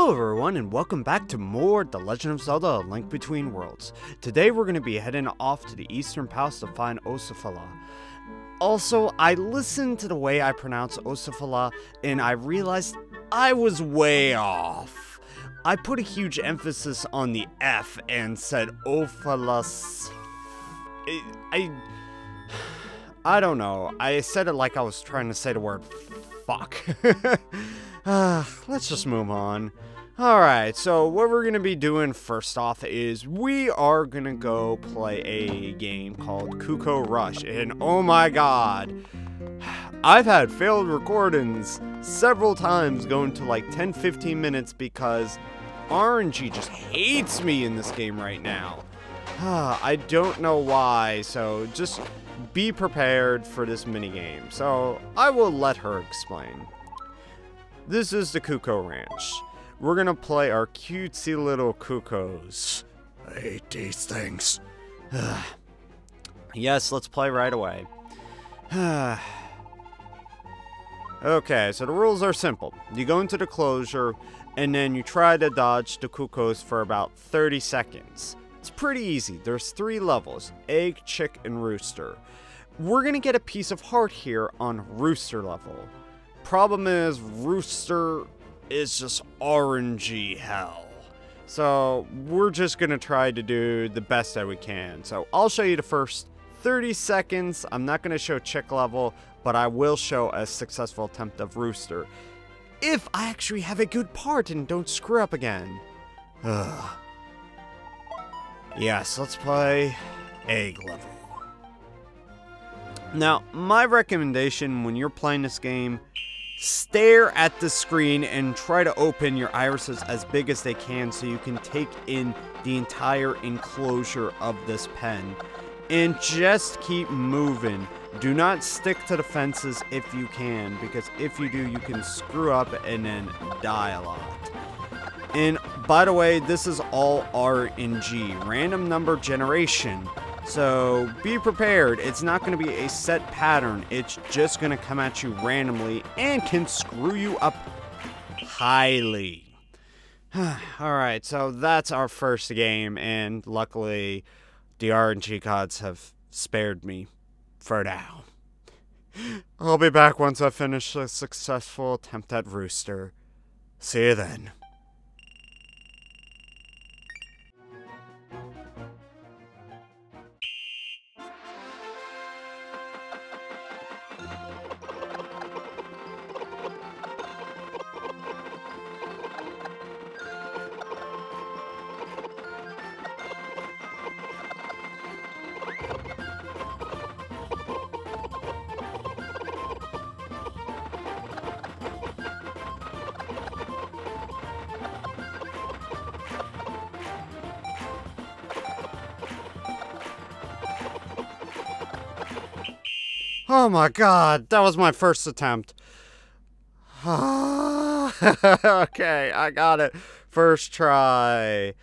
Hello everyone and welcome back to more The Legend of Zelda: A Link Between Worlds. Today we're going to be heading off to the Eastern Palace to find Osifala. Also, I listened to the way I pronounce Osifala and I realized I was way off. I put a huge emphasis on the F and said Ophalas. I don't know. I said it like I was trying to say the word fuck. Let's just move on. Alright, so what we're going to be doing first off is we are going to go play a game called Cucco Rush. And oh my god, I've had failed recordings several times going to like 10-15 minutes because RNG just hates me in this game right now. I don't know why, so just be prepared for this minigame. So I will let her explain. This is the Cucco Ranch. We're gonna play our cutesy little Cuccos. I hate these things. Yes, let's play right away. Okay, so the rules are simple. You go into the closure, and then you try to dodge the Cuccos for about 30 seconds. It's pretty easy. There's 3 levels: egg, chick, and rooster. We're gonna get a piece of heart here on rooster level. Problem is, rooster is just RNG hell. So we're just gonna try to do the best that we can. So I'll show you the first 30 seconds. I'm not gonna show chick level, but I will show a successful attempt of rooster, if I actually have a good part and don't screw up again. Yes, let's play egg level. Now, my recommendation when you're playing this game, stare at the screen and try to open your irises as big as they can so you can take in the entire enclosure of this pen. And just keep moving. Do not stick to the fences if you can, because if you do, you can screw up and then die a lot. And by the way, this is all RNG, random number generation. So be prepared. It's not going to be a set pattern. It's just going to come at you randomly and can screw you up highly. Alright, so that's our first game, and luckily the RNG gods have spared me for now. I'll be back once I finish a successful attempt at rooster. See you then. Oh my god, that was my first attempt. Okay, I got it. First try.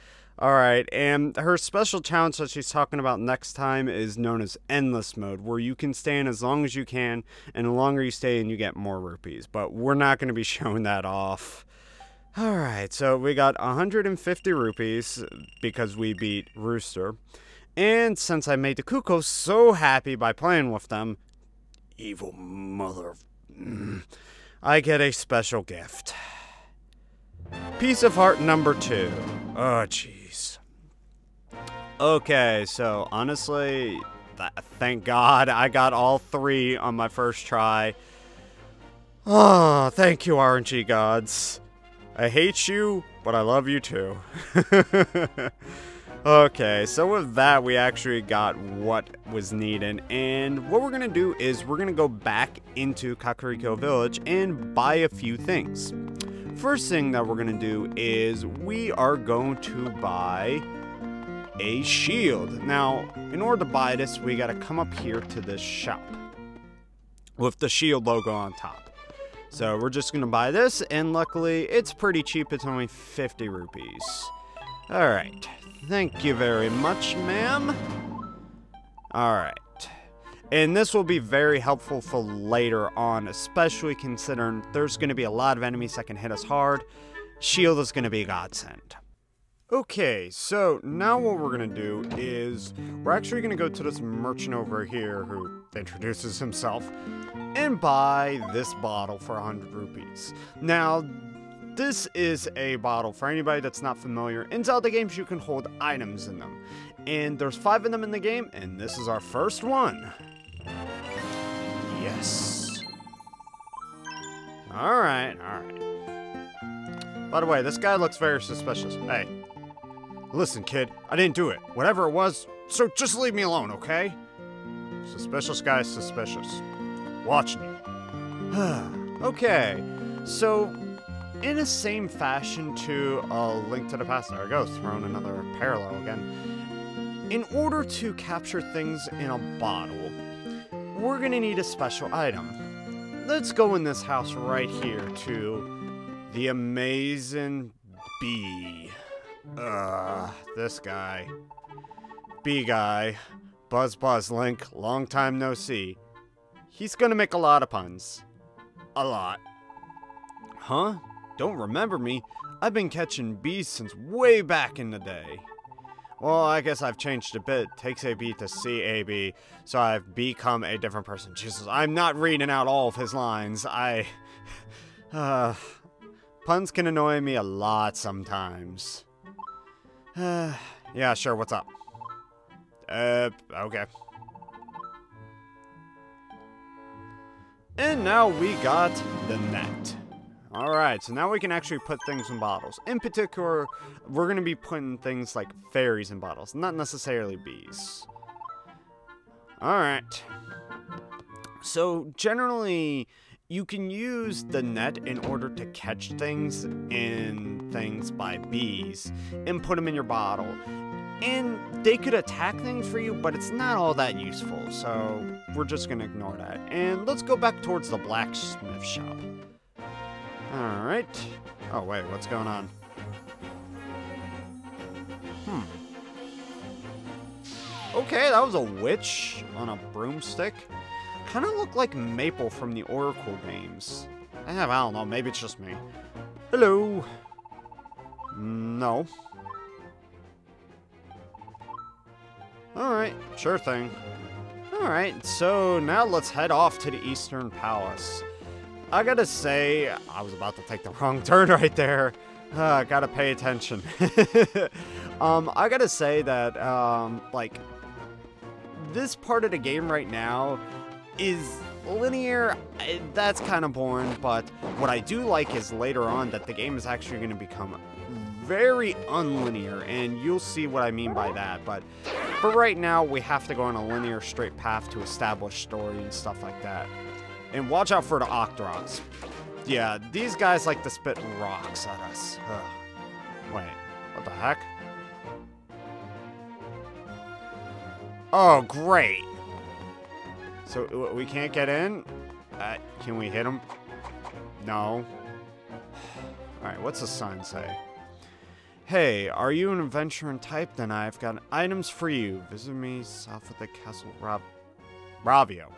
Alright, and her special challenge that she's talking about next time is known as Endless Mode, where you can stay in as long as you can, and the longer you stay in, you get more rupees. But we're not going to be showing that off. Alright, so we got 150 rupees because we beat Rooster. And since I made the Cucco so happy by playing with them, evil mother, I get a special gift. Piece of heart number 2. Oh, jeez. Okay, so honestly, thank God I got all 3 on my first try. Oh, thank you, RNG gods. I hate you, but I love you too. Okay, so with that, we actually got what was needed, and what we're going to do is we're going to go back into Kakariko Village and buy a few things. First thing that we're going to do is we are going to buy a shield. Now, in order to buy this, we got to come up here to this shop with the shield logo on top. So we're just going to buy this, and luckily, it's pretty cheap. It's only 50 rupees. Alright. Thank you very much, ma'am. Alright. And this will be very helpful for later on, especially considering there's going to be a lot of enemies that can hit us hard. shield is going to be a godsend. Okay, so now what we're going to do is we're actually going to go to this merchant over here who introduces himself and buy this bottle for 100 rupees. Now, this is a bottle. For anybody that's not familiar, in Zelda games you can hold items in them. And there's 5 of them in the game, and this is our first one. Yes. Alright. By the way, this guy looks very suspicious. Hey. Listen, kid, I didn't do it. Whatever it was, so just leave me alone, okay? Suspicious guy's suspicious. Watching you. Okay, so in the same fashion to A Link to the Past, there it goes, throwing another parallel again. In order to capture things in a bottle, we're gonna need a special item. Let's go in this house right here to the amazing bee. This guy. Bee guy. Buzz Link, long time no see. He's gonna make a lot of puns. A lot. Huh? Don't remember me? I've been catching bees since way back in the day. Well, I guess I've changed a bit. Takes a bee to see a bee, so I've become a different person. Jesus, I'm not reading out all of his lines. Puns can annoy me a lot sometimes. Yeah, sure, what's up? Okay. And now we got the net. Alright, so now we can actually put things in bottles. In particular, we're going to be putting things like fairies in bottles, not necessarily bees. Alright. So, generally, you can use the net in order to catch things in things by bees and put them in your bottle. And they could attack things for you, but it's not all that useful, so we're just going to ignore that. And let's go back towards the blacksmith shop. Alright. Oh, wait, what's going on? Okay, that was a witch on a broomstick. Kind of looked like Maple from the Oracle games. I don't know, maybe it's just me. Hello. No. Alright, sure thing. Alright, so now let's head off to the Eastern Palace. I gotta say, I was about to take the wrong turn right there. Gotta pay attention. I gotta say that, like, this part of the game right now is linear. That's kind of boring, but what I do like is later on that the game is actually going to become very unlinear, and you'll see what I mean by that. But for right now, we have to go on a linear straight path to establish story and stuff like that. And watch out for the Octoroks. Yeah, these guys like to spit rocks at us. Ugh. Wait, what the heck? Oh, great. So, we can't get in? Can we hit him? No. Alright, what's the sign say? Hey, are you an adventuring type? Then I've got items for you. Visit me south of the castle Ravio.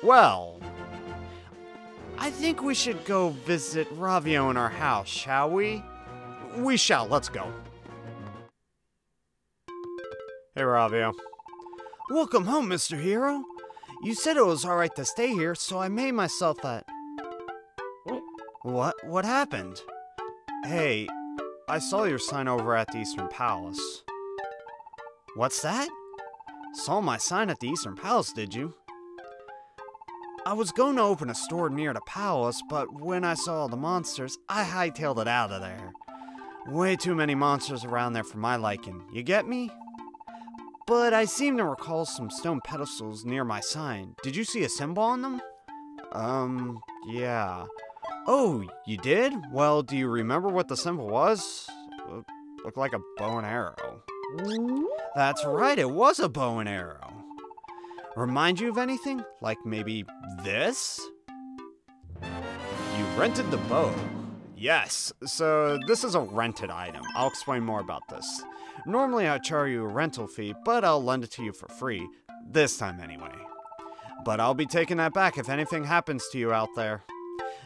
Well, I think we should go visit Ravio in our house, shall we? We shall, let's go. Hey, Ravio. Welcome home, Mr. Hero. You said it was alright to stay here, so I made myself that... What happened? Hey, I saw your sign over at the Eastern Palace. What's that? Saw my sign at the Eastern Palace, did you? I was going to open a store near the palace, but when I saw all the monsters, I hightailed it out of there. Way too many monsters around there for my liking, you get me? But I seem to recall some stone pedestals near my sign. Did you see a symbol on them? Yeah. Oh, you did? Well, do you remember what the symbol was? Looked like a bow and arrow. That's right, it was a bow and arrow. Remind you of anything? Like maybe this? You rented the bow. Yes, so this is a rented item. I'll explain more about this. Normally I charge you a rental fee, but I'll lend it to you for free. This time anyway. But I'll be taking that back if anything happens to you out there.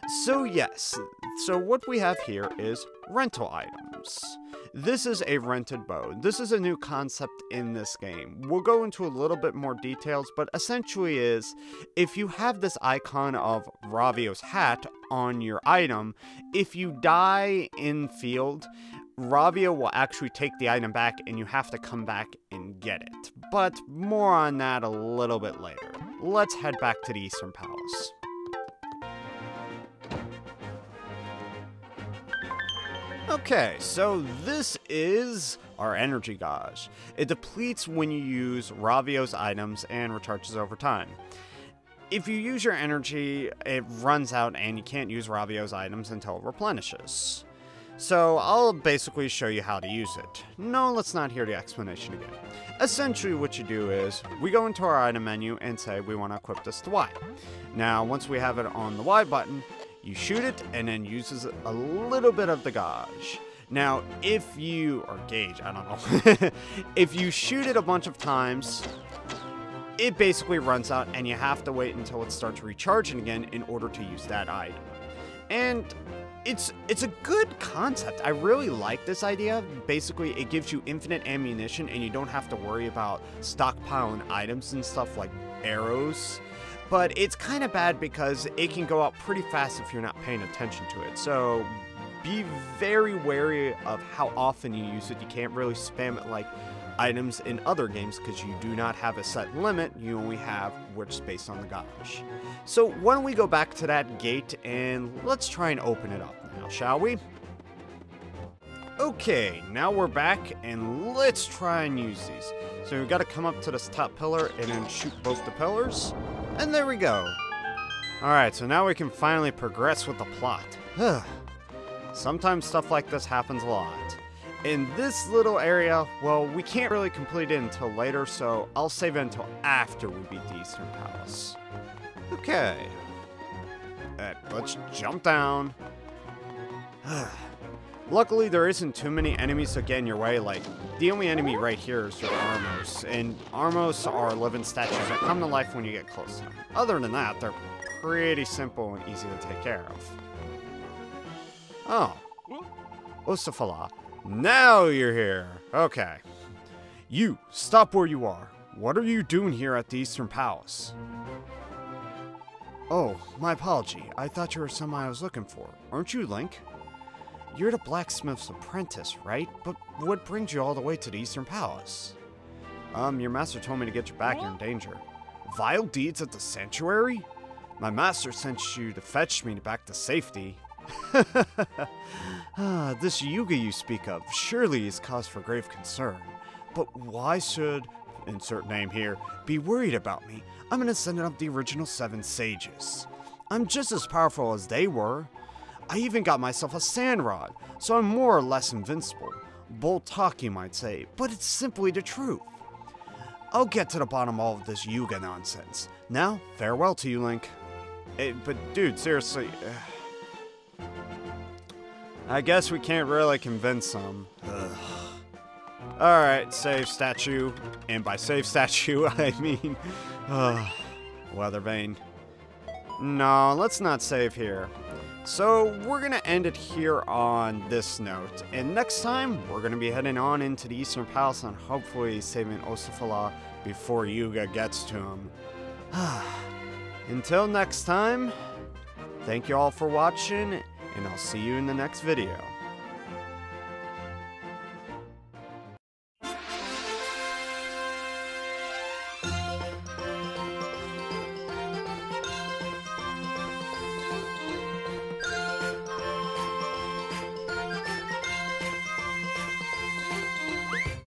So yes, so what we have here is rental items. This is a rented bow. This is a new concept in this game. We'll go into a little bit more details, but essentially is, if you have this icon of Ravio's hat on your item, if you die in field, Ravio will actually take the item back and you have to come back and get it. But more on that a little bit later. Let's head back to the Eastern Palace. Okay, so this is our energy gauge. It depletes when you use Ravio's items and recharges over time. If you use your energy, it runs out and you can't use Ravio's items until it replenishes. So I'll basically show you how to use it. No, let's not hear the explanation again. Essentially what you do is, we go into our item menu and say we want to equip this to Y. Now, once we have it on the Y button, you shoot it, and then uses a little bit of the gauge. Now, if you, or gauge, I don't know. If you shoot it a bunch of times, it basically runs out, and you have to wait until it starts recharging again in order to use that item. And it's a good concept. I really like this idea. Basically, it gives you infinite ammunition, and you don't have to worry about stockpiling items and stuff like arrows. But it's kind of bad because it can go out pretty fast if you're not paying attention to it. So be very wary of how often you use it. You can't really spam it like items in other games because you do not have a set limit. You only have which based on the gauge. So why don't we go back to that gate and let's try and open it up now, shall we? Okay, now we're back and let's try and use these. So we've got to come up to this top pillar and then shoot both the pillars. And there we go. Alright, so now we can finally progress with the plot. Sometimes stuff like this happens a lot. In this little area, well, we can't really complete it until later, so I'll save it until after we beat the Eastern Palace. Okay. Let's jump down. Luckily, there isn't too many enemies to get in your way. Like, the only enemy right here is your Armos. And Armos are living statues that come to life when you get close to them. Other than that, they're pretty simple and easy to take care of. Oh. Osafala. Now you're here. Okay. You, stop where you are. What are you doing here at the Eastern Palace? Oh, my apology. I thought you were someone I was looking for. Aren't you Link? You're the blacksmith's apprentice, right? But what brings you all the way to the Eastern Palace? Your master told me to get you back. You're in danger. Vile deeds at the sanctuary? My master sent you to fetch me back to safety. This Yuga you speak of surely is cause for grave concern. But why should, insert name here, be worried about me? I'm gonna send up the original 7 sages. I'm just as powerful as they were. I even got myself a sand rod, so I'm more or less invincible. Bold talk, you might say, but it's simply the truth. I'll get to the bottom of all of this Yuga nonsense. Now, farewell to you, Link. But dude, seriously... I guess we can't really convince him. Alright, save statue. And by save statue, I mean... Weathervane. No, let's not save here. So, we're gonna end it here on this note. And next time, we're gonna be heading on into the Eastern Palace and hopefully saving Osafala before Yuga gets to him. Until next time, thank you all for watching, and I'll see you in the next video.